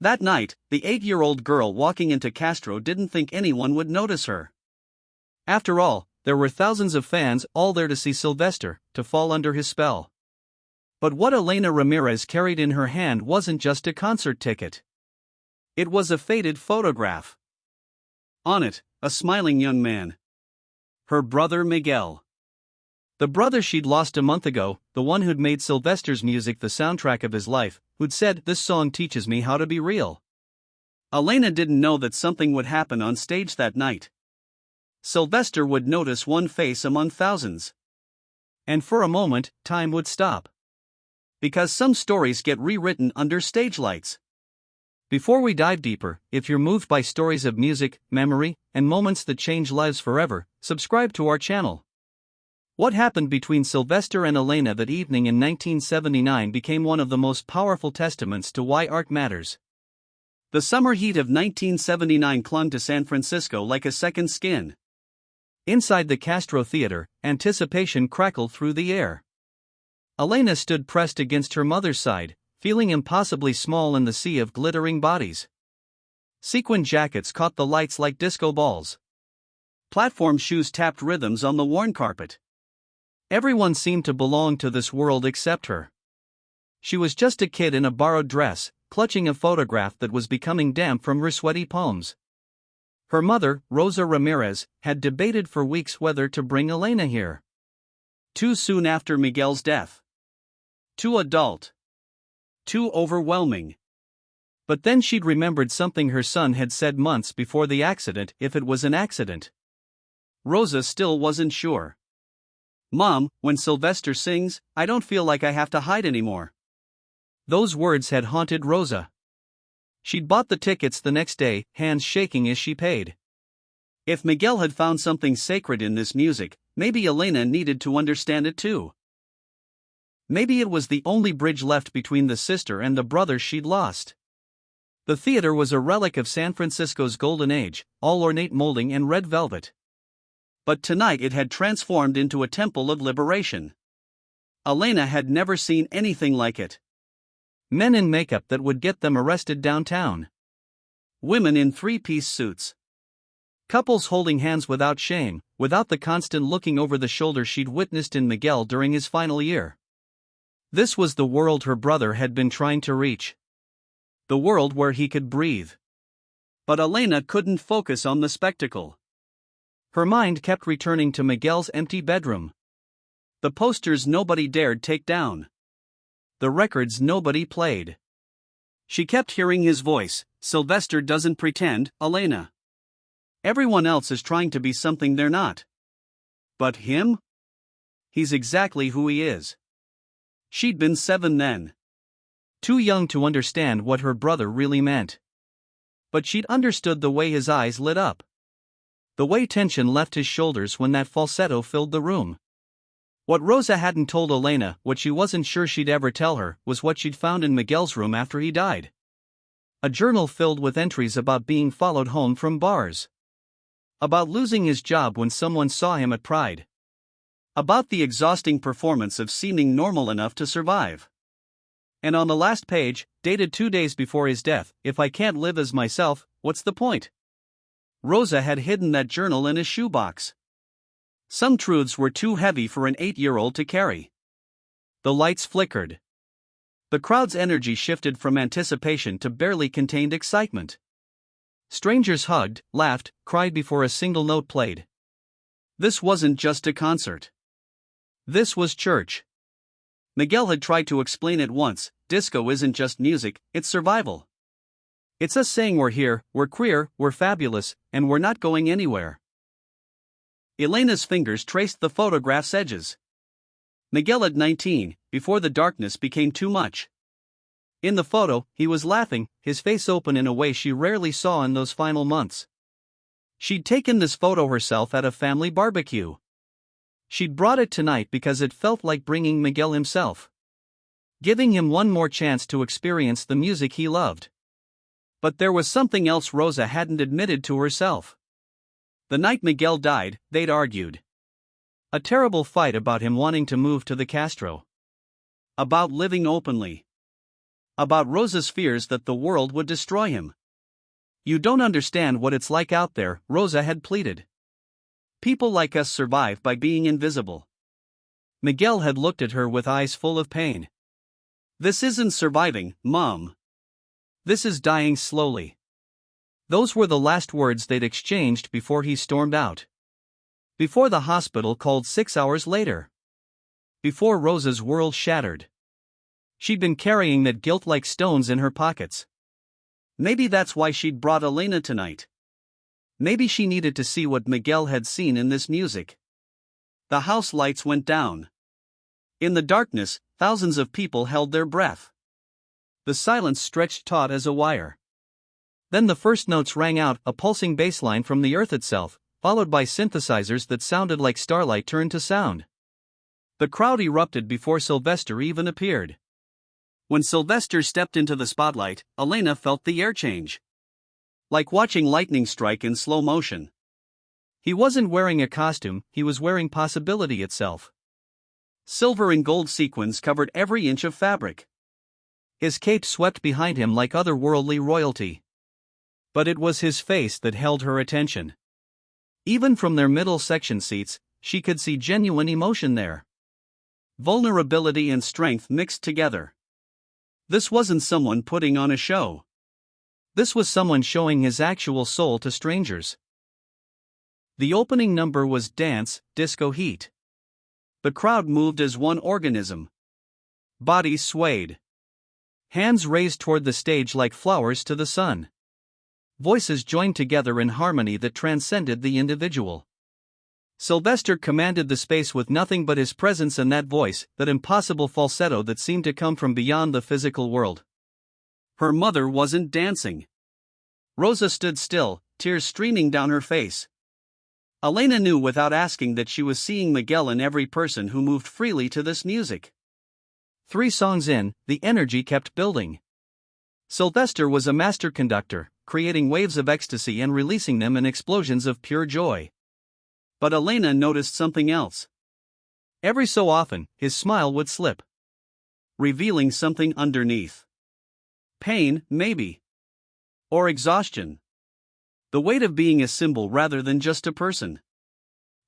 That night, the 8-year-old girl walking into Castro didn't think anyone would notice her. After all, there were thousands of fans all there to see Sylvester, to fall under his spell. But what Elena Ramirez carried in her hand wasn't just a concert ticket. It was a faded photograph. On it, a smiling young man. Her brother Miguel. The brother she'd lost a month ago, the one who'd made Sylvester's music the soundtrack of his life, who'd said, "This song teaches me how to be real." Elena didn't know that something would happen on stage that night. Sylvester would notice one face among thousands. And for a moment, time would stop. Because some stories get rewritten under stage lights. Before we dive deeper, if you're moved by stories of music, memory, and moments that change lives forever, subscribe to our channel. What happened between Sylvester and Elena that evening in 1979 became one of the most powerful testaments to why art matters. The summer heat of 1979 clung to San Francisco like a second skin. Inside the Castro Theater, anticipation crackled through the air. Elena stood pressed against her mother's side, feeling impossibly small in the sea of glittering bodies. Sequin jackets caught the lights like disco balls. Platform shoes tapped rhythms on the worn carpet. Everyone seemed to belong to this world except her. She was just a kid in a borrowed dress, clutching a photograph that was becoming damp from her sweaty palms. Her mother, Rosa Ramirez, had debated for weeks whether to bring Elena here. Too soon after Miguel's death. Too adult. Too overwhelming. But then she'd remembered something her son had said months before the accident, if it was an accident. Rosa still wasn't sure. "Mom, when Sylvester sings, I don't feel like I have to hide anymore." Those words had haunted Rosa. She'd bought the tickets the next day, hands shaking as she paid. If Miguel had found something sacred in this music, maybe Elena needed to understand it too. Maybe it was the only bridge left between the sister and the brother she'd lost. The theater was a relic of San Francisco's golden age, all ornate molding and red velvet. But tonight it had transformed into a temple of liberation. Elena had never seen anything like it. Men in makeup that would get them arrested downtown. Women in three-piece suits. Couples holding hands without shame, without the constant looking over the shoulder she'd witnessed in Miguel during his final year. This was the world her brother had been trying to reach. The world where he could breathe. But Elena couldn't focus on the spectacle. Her mind kept returning to Miguel's empty bedroom. The posters nobody dared take down. The records nobody played. She kept hearing his voice, "Sylvester doesn't pretend, Elena. Everyone else is trying to be something they're not. But him? He's exactly who he is." She'd been 7 then. Too young to understand what her brother really meant. But she'd understood the way his eyes lit up. The way tension left his shoulders when that falsetto filled the room. What Rosa hadn't told Elena, what she wasn't sure she'd ever tell her, was what she'd found in Miguel's room after he died. A journal filled with entries about being followed home from bars. About losing his job when someone saw him at Pride. About the exhausting performance of seeming normal enough to survive. And on the last page, dated 2 days before his death, "If I can't live as myself, what's the point?" Rosa had hidden that journal in a shoebox. Some truths were too heavy for an 8-year-old to carry. The lights flickered. The crowd's energy shifted from anticipation to barely contained excitement. Strangers hugged, laughed, cried before a single note played. This wasn't just a concert. This was church. Miguel had tried to explain it once: disco isn't just music, it's survival. It's us saying we're here, we're queer, we're fabulous, and we're not going anywhere. Elena's fingers traced the photograph's edges. Miguel at 19, before the darkness became too much. In the photo, he was laughing, his face open in a way she rarely saw in those final months. She'd taken this photo herself at a family barbecue. She'd brought it tonight because it felt like bringing Miguel himself. Giving him one more chance to experience the music he loved. But there was something else Rosa hadn't admitted to herself. The night Miguel died, they'd argued. A terrible fight about him wanting to move to the Castro. About living openly. About Rosa's fears that the world would destroy him. "You don't understand what it's like out there," Rosa had pleaded. "People like us survive by being invisible." Miguel had looked at her with eyes full of pain. "This isn't surviving, Mom. This is dying slowly." Those were the last words they'd exchanged before he stormed out. Before the hospital called 6 hours later. Before Rosa's world shattered. She'd been carrying that guilt like stones in her pockets. Maybe that's why she'd brought Elena tonight. Maybe she needed to see what Miguel had seen in this music. The house lights went down. In the darkness, thousands of people held their breath. The silence stretched taut as a wire. Then the first notes rang out, a pulsing bass line from the earth itself, followed by synthesizers that sounded like starlight turned to sound. The crowd erupted before Sylvester even appeared. When Sylvester stepped into the spotlight, Elena felt the air change. Like watching lightning strike in slow motion. He wasn't wearing a costume, he was wearing possibility itself. Silver and gold sequins covered every inch of fabric. His cape swept behind him like otherworldly royalty. But it was his face that held her attention. Even from their middle section seats, she could see genuine emotion there. Vulnerability and strength mixed together. This wasn't someone putting on a show. This was someone showing his actual soul to strangers. The opening number was Dance, Disco Heat. The crowd moved as one organism. Bodies swayed. Hands raised toward the stage like flowers to the sun. Voices joined together in harmony that transcended the individual. Sylvester commanded the space with nothing but his presence and that voice, that impossible falsetto that seemed to come from beyond the physical world. Her mother wasn't dancing. Rosa stood still, tears streaming down her face. Elena knew without asking that she was seeing Miguel in every person who moved freely to this music. 3 songs in, the energy kept building. Sylvester was a master conductor, creating waves of ecstasy and releasing them in explosions of pure joy. But Elena noticed something else. Every so often, his smile would slip, revealing something underneath. Pain, maybe. Or exhaustion. The weight of being a symbol rather than just a person.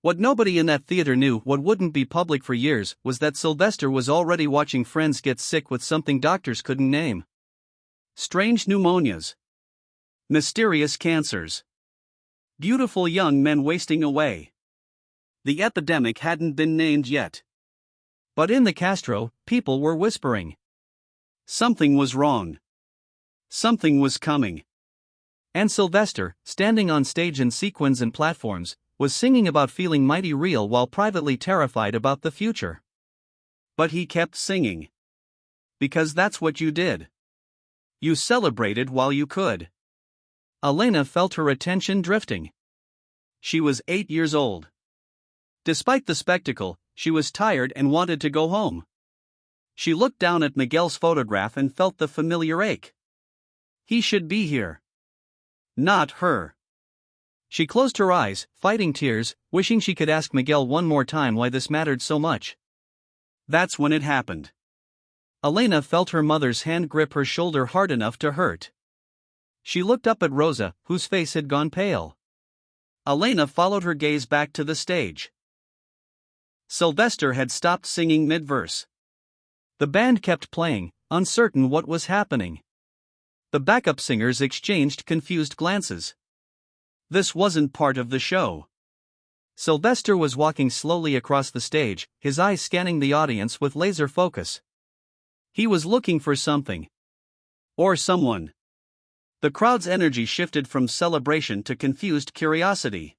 What nobody in that theater knew, what wouldn't be public for years, was that Sylvester was already watching friends get sick with something doctors couldn't name. Strange pneumonias. Mysterious cancers. Beautiful young men wasting away. The epidemic hadn't been named yet. But in the Castro, people were whispering. Something was wrong. Something was coming. And Sylvester, standing on stage in sequins and platforms, was singing about feeling mighty real while privately terrified about the future. But he kept singing. Because that's what you did. You celebrated while you could. Elena felt her attention drifting. She was 8 years old. Despite the spectacle, she was tired and wanted to go home. She looked down at Miguel's photograph and felt the familiar ache. He should be here. Not her. She closed her eyes, fighting tears, wishing she could ask Miguel one more time why this mattered so much. That's when it happened. Elena felt her mother's hand grip her shoulder hard enough to hurt. She looked up at Rosa, whose face had gone pale. Elena followed her gaze back to the stage. Sylvester had stopped singing mid-verse. The band kept playing, uncertain what was happening. The backup singers exchanged confused glances. This wasn't part of the show. Sylvester was walking slowly across the stage, his eyes scanning the audience with laser focus. He was looking for something. Or someone. The crowd's energy shifted from celebration to confused curiosity.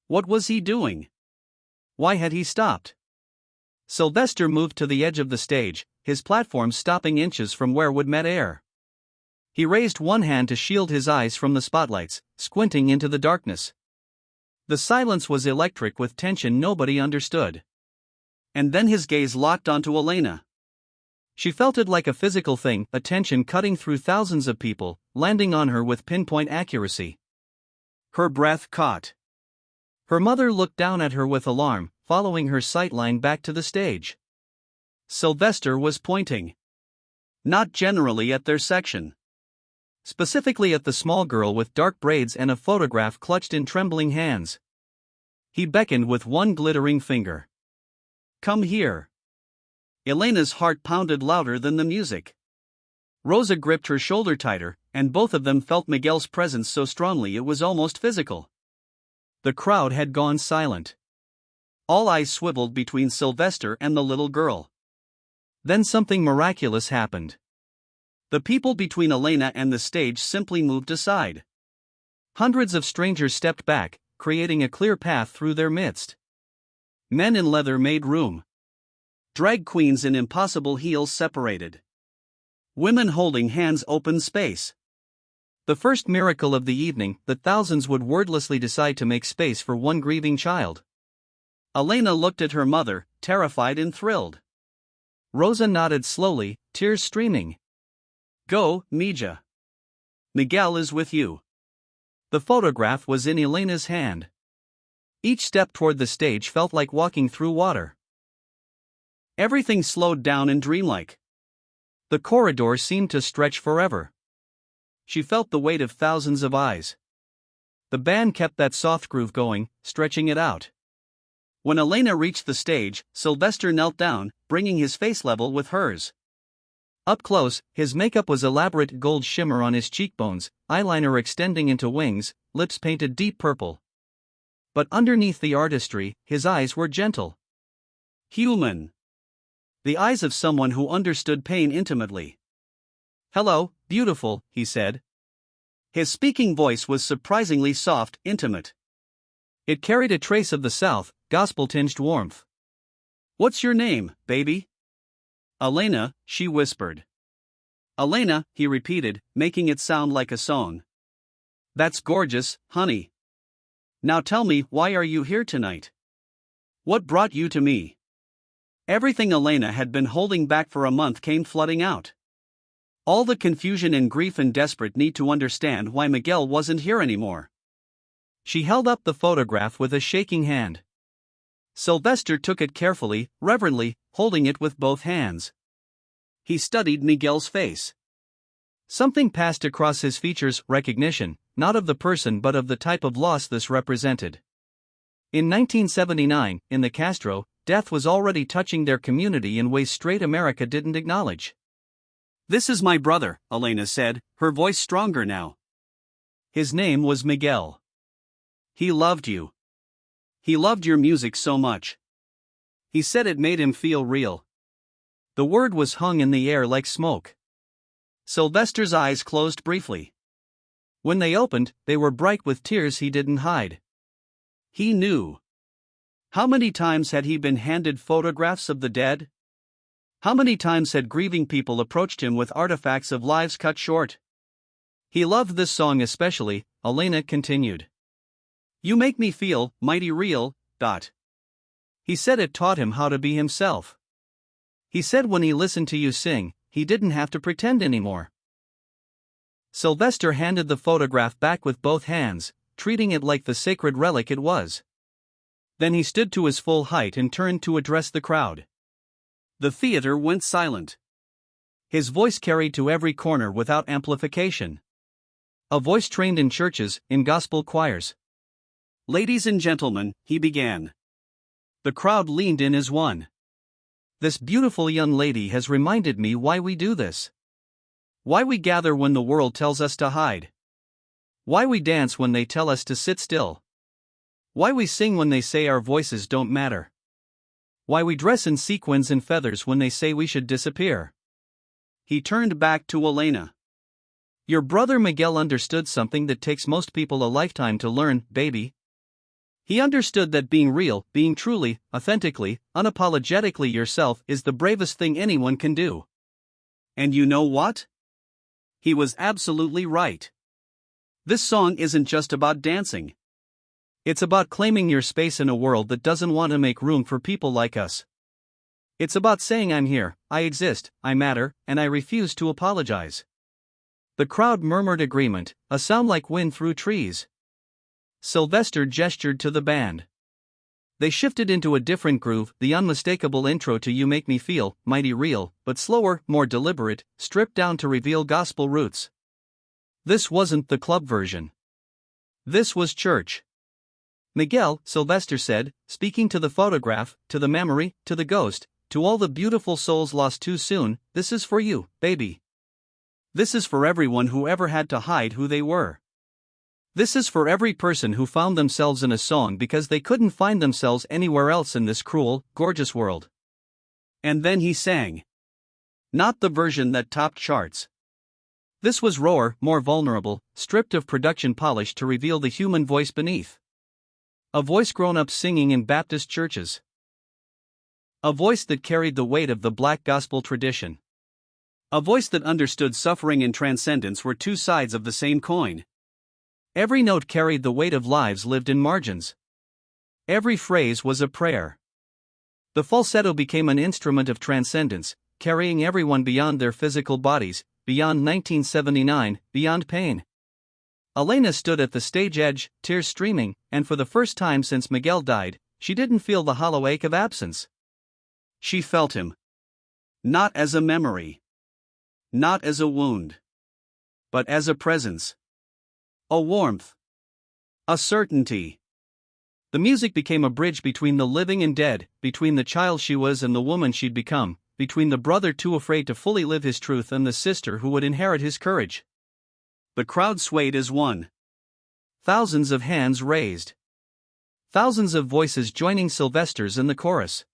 What was he doing? Why had he stopped? Sylvester moved to the edge of the stage, his platform stopping inches from where would met air. He raised one hand to shield his eyes from the spotlights, squinting into the darkness. The silence was electric with tension nobody understood. And then his gaze locked onto Elena. She felt it like a physical thing, a tension cutting through thousands of people, landing on her with pinpoint accuracy. Her breath caught. Her mother looked down at her with alarm, following her sightline back to the stage. Sylvester was pointing. Not generally at their section. Specifically at the small girl with dark braids and a photograph clutched in trembling hands. He beckoned with one glittering finger. Come here. Elena's heart pounded louder than the music. Rosa gripped her shoulder tighter, and both of them felt Miguel's presence so strongly it was almost physical. The crowd had gone silent. All eyes swiveled between Sylvester and the little girl. Then something miraculous happened. The people between Elena and the stage simply moved aside. Hundreds of strangers stepped back, creating a clear path through their midst. Men in leather made room. Drag queens in impossible heels separated. Women holding hands opened space. The first miracle of the evening, that thousands would wordlessly decide to make space for one grieving child. Elena looked at her mother, terrified and thrilled. Rosa nodded slowly, tears streaming. Go, Mija. Miguel is with you. The photograph was in Elena's hand. Each step toward the stage felt like walking through water. Everything slowed down and dreamlike. The corridor seemed to stretch forever. She felt the weight of thousands of eyes. The band kept that soft groove going, stretching it out. When Elena reached the stage, Sylvester knelt down, bringing his face level with hers. Up close, his makeup was elaborate gold shimmer on his cheekbones, eyeliner extending into wings, lips painted deep purple. But underneath the artistry, his eyes were gentle. Human. The eyes of someone who understood pain intimately. Hello, beautiful, he said. His speaking voice was surprisingly soft, intimate. It carried a trace of the South, gospel-tinged warmth. What's your name, baby? Elena, she whispered. Elena, he repeated, making it sound like a song. That's gorgeous, honey. Now tell me, why are you here tonight? What brought you to me? Everything Elena had been holding back for a month came flooding out. All the confusion and grief and desperate need to understand why Miguel wasn't here anymore. She held up the photograph with a shaking hand. Sylvester took it carefully, reverently, holding it with both hands. He studied Miguel's face. Something passed across his features, recognition, not of the person but of the type of loss this represented. In 1979, in the Castro, death was already touching their community in ways straight America didn't acknowledge. This is my brother, Elena said, her voice stronger now. His name was Miguel. He loved you. He loved your music so much. He said it made him feel real. The word was hung in the air like smoke. Sylvester's eyes closed briefly. When they opened, they were bright with tears he didn't hide. He knew. How many times had he been handed photographs of the dead? How many times had grieving people approached him with artifacts of lives cut short? He loved this song especially, Elena continued. You make me feel mighty real. He said it taught him how to be himself. He said when he listened to you sing, he didn't have to pretend anymore. Sylvester handed the photograph back with both hands, treating it like the sacred relic it was. Then he stood to his full height and turned to address the crowd. The theater went silent. His voice carried to every corner without amplification. A voice trained in churches, in gospel choirs. Ladies and gentlemen, he began. The crowd leaned in as one. This beautiful young lady has reminded me why we do this. Why we gather when the world tells us to hide. Why we dance when they tell us to sit still. Why we sing when they say our voices don't matter. Why we dress in sequins and feathers when they say we should disappear. He turned back to Elena. Your brother Miguel understood something that takes most people a lifetime to learn, baby. He understood that being real, being truly, authentically, unapologetically yourself is the bravest thing anyone can do. And you know what? He was absolutely right. This song isn't just about dancing. It's about claiming your space in a world that doesn't want to make room for people like us. It's about saying I'm here, I exist, I matter, and I refuse to apologize. The crowd murmured agreement, a sound like wind through trees. Sylvester gestured to the band. They shifted into a different groove, the unmistakable intro to You Make Me Feel Mighty Real, but slower, more deliberate, stripped down to reveal gospel roots. This wasn't the club version. This was church. Miguel, Sylvester said, speaking to the photograph, to the memory, to the ghost, to all the beautiful souls lost too soon, this is for you, baby. This is for everyone who ever had to hide who they were. This is for every person who found themselves in a song because they couldn't find themselves anywhere else in this cruel, gorgeous world. And then he sang. Not the version that topped charts. This was rawer, more vulnerable, stripped of production polish to reveal the human voice beneath. A voice grown up singing in Baptist churches. A voice that carried the weight of the black gospel tradition. A voice that understood suffering and transcendence were two sides of the same coin. Every note carried the weight of lives lived in margins. Every phrase was a prayer. The falsetto became an instrument of transcendence, carrying everyone beyond their physical bodies, beyond 1979, beyond pain. Elena stood at the stage edge, tears streaming, and for the first time since Miguel died, she didn't feel the hollow ache of absence. She felt him. Not as a memory. Not as a wound. But as a presence. A warmth. A certainty. The music became a bridge between the living and dead, between the child she was and the woman she'd become, between the brother too afraid to fully live his truth and the sister who would inherit his courage. The crowd swayed as one. Thousands of hands raised. Thousands of voices joining Sylvester's in the chorus.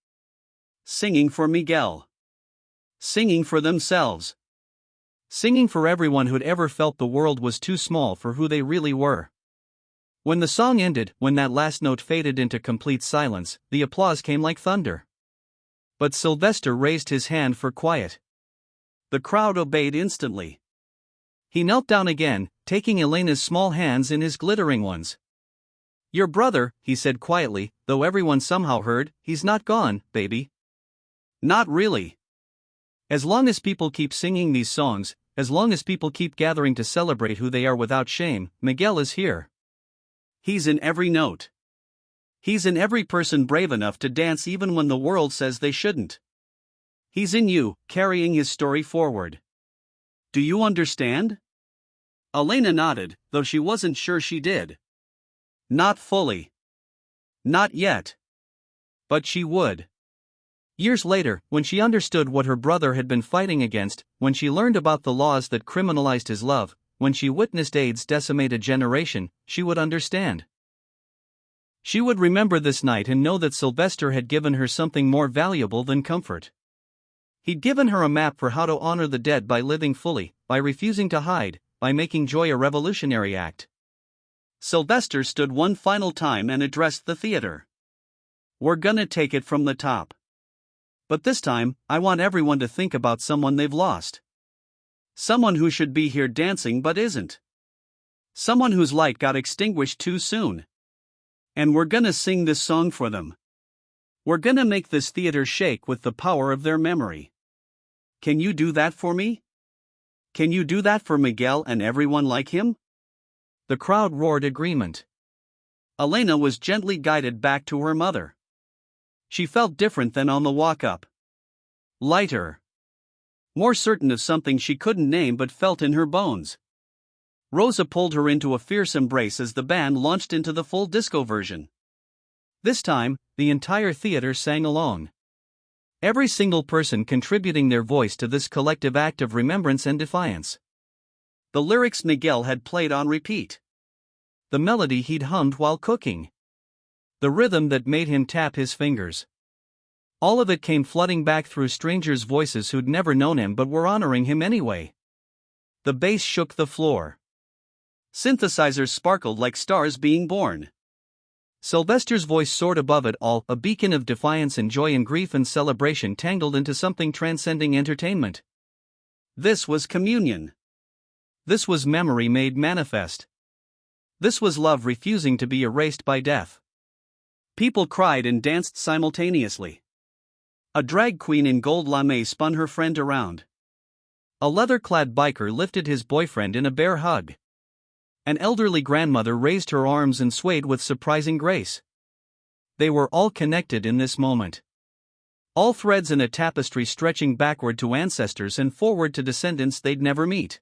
Singing for Miguel. Singing for themselves. Singing for everyone who'd ever felt the world was too small for who they really were. When the song ended, when that last note faded into complete silence, the applause came like thunder. But Sylvester raised his hand for quiet. The crowd obeyed instantly. He knelt down again, taking Elena's small hands in his glittering ones. Your brother, he said quietly, though everyone somehow heard, he's not gone, baby. Not really. As long as people keep singing these songs, as long as people keep gathering to celebrate who they are without shame, Miguel is here. He's in every note. He's in every person brave enough to dance even when the world says they shouldn't. He's in you, carrying his story forward. Do you understand? Elena nodded, though she wasn't sure she did. Not fully. Not yet. But she would. Years later, when she understood what her brother had been fighting against, when she learned about the laws that criminalized his love, when she witnessed AIDS decimate a generation, she would understand. She would remember this night and know that Sylvester had given her something more valuable than comfort. He'd given her a map for how to honor the dead by living fully, by refusing to hide, by making joy a revolutionary act. Sylvester stood one final time and addressed the theater. We're gonna take it from the top. But this time, I want everyone to think about someone they've lost. Someone who should be here dancing but isn't. Someone whose light got extinguished too soon. And we're gonna sing this song for them. We're gonna make this theater shake with the power of their memory. Can you do that for me? Can you do that for Miguel and everyone like him? The crowd roared agreement. Elena was gently guided back to her mother. She felt different than on the walk up. Lighter. More certain of something she couldn't name but felt in her bones. Rosa pulled her into a fierce embrace as the band launched into the full disco version. This time, the entire theater sang along. Every single person contributing their voice to this collective act of remembrance and defiance. The lyrics Miguel had played on repeat. The melody he'd hummed while cooking. The rhythm that made him tap his fingers. All of it came flooding back through strangers' voices who'd never known him but were honoring him anyway. The bass shook the floor. Synthesizers sparkled like stars being born. Sylvester's voice soared above it all, a beacon of defiance and joy and grief and celebration tangled into something transcending entertainment. This was communion. This was memory made manifest. This was love refusing to be erased by death. People cried and danced simultaneously. A drag queen in gold lame spun her friend around. A leather-clad biker lifted his boyfriend in a bear hug. An elderly grandmother raised her arms and swayed with surprising grace. They were all connected in this moment. All threads in a tapestry stretching backward to ancestors and forward to descendants they'd never meet.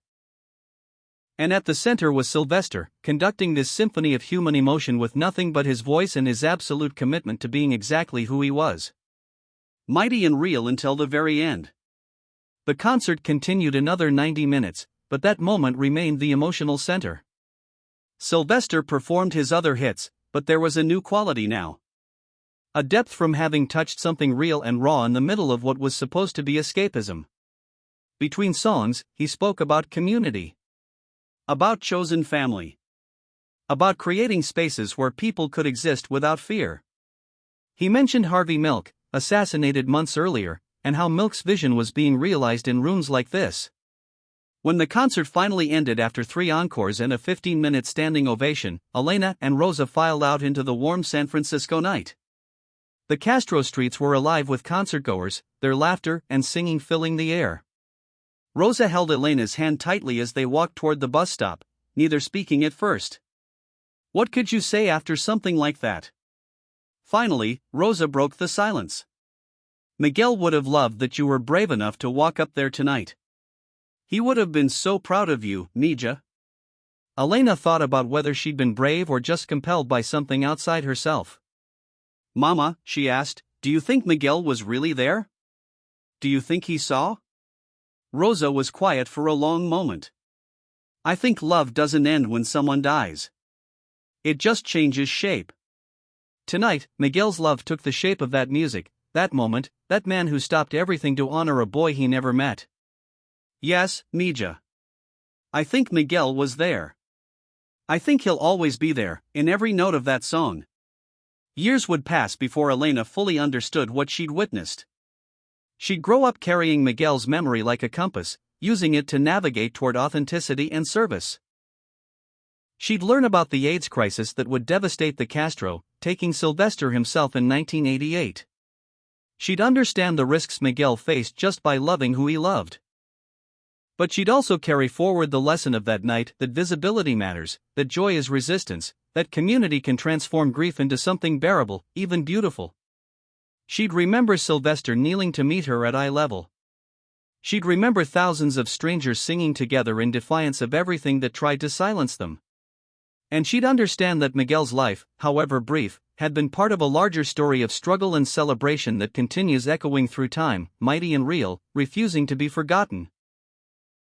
And at the center was Sylvester, conducting this symphony of human emotion with nothing but his voice and his absolute commitment to being exactly who he was. Mighty and real until the very end. The concert continued another 90 minutes, but that moment remained the emotional center. Sylvester performed his other hits, but there was a new quality now. A depth from having touched something real and raw in the middle of what was supposed to be escapism. Between songs, he spoke about community. About chosen family. About creating spaces where people could exist without fear. He mentioned Harvey Milk, assassinated months earlier, and how Milk's vision was being realized in rooms like this. When the concert finally ended after 3 encores and a 15-minute standing ovation, Elena and Rosa filed out into the warm San Francisco night. The Castro streets were alive with concertgoers, their laughter and singing filling the air. Rosa held Elena's hand tightly as they walked toward the bus stop, neither speaking at first. What could you say after something like that? Finally, Rosa broke the silence. Miguel would have loved that you were brave enough to walk up there tonight. He would have been so proud of you, Mija. Elena thought about whether she'd been brave or just compelled by something outside herself. Mama, she asked, do you think Miguel was really there? Do you think he saw? Rosa was quiet for a long moment. I think love doesn't end when someone dies. It just changes shape. Tonight, Miguel's love took the shape of that music, that moment, that man who stopped everything to honor a boy he never met. Yes, Mija. I think Miguel was there. I think he'll always be there, in every note of that song. Years would pass before Elena fully understood what she'd witnessed. She'd grow up carrying Miguel's memory like a compass, using it to navigate toward authenticity and service. She'd learn about the AIDS crisis that would devastate the Castro, taking Sylvester himself in 1988. She'd understand the risks Miguel faced just by loving who he loved. But she'd also carry forward the lesson of that night that visibility matters, that joy is resistance, that community can transform grief into something bearable, even beautiful. She'd remember Sylvester kneeling to meet her at eye level. She'd remember thousands of strangers singing together in defiance of everything that tried to silence them. And she'd understand that Miguel's life, however brief, had been part of a larger story of struggle and celebration that continues echoing through time, mighty and real, refusing to be forgotten.